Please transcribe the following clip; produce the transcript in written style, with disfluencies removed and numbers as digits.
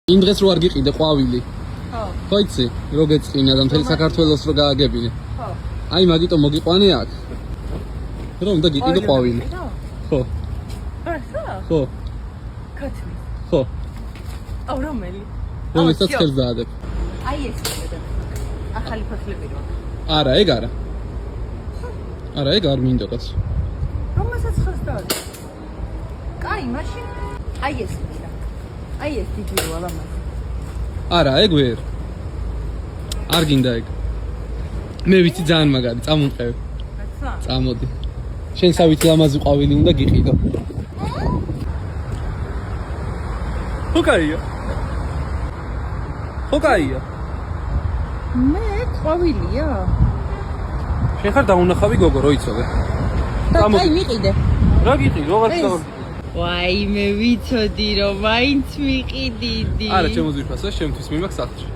იმ დღეს რო არ გიყიდე ყვავილი. ხო. ხო იცი, რო გეწყინა და მთელი საქართველოს რო გააგებინე. ხო. აი მაგიტომ მოგიყვანე აქ. რომ უნდა გიყიდო ყვავილი. ხო. ახლა? ხო. კაცი. ხო. აუ რომელი? რომელსაც ხელს დაადებ. აი ეს მე. ახალი ფოთლები რო. არა, ეგ არა. არა, ეგ არ მინდა კაც. რომელსაც ხელს დაადებ? კაი, მაშინ აი ეს მინდა. აი ეს დიდი რო ალამაზი. არა, ეგ ვერ. არ გინდა ეგ. მე ვიცი ძალიან მაგარი, წამომყევ. ახლა? წამოდი. შენ სავით ლამაზი ყვავილი უნდა გიყიდო. ხო კაია. ხო კაია. მე ყვავილია? შენ ხარ დაუნახავი გოგო, რო იცოდე. და კაი მიყიდე. რა გიყიდო, აღარ წავარ. ვაი, მე ვიცოდი რომ მაინც მიყიდიდი. არა, ჩემო ძვირფასო, შემთვის მიმაქვს სახლში.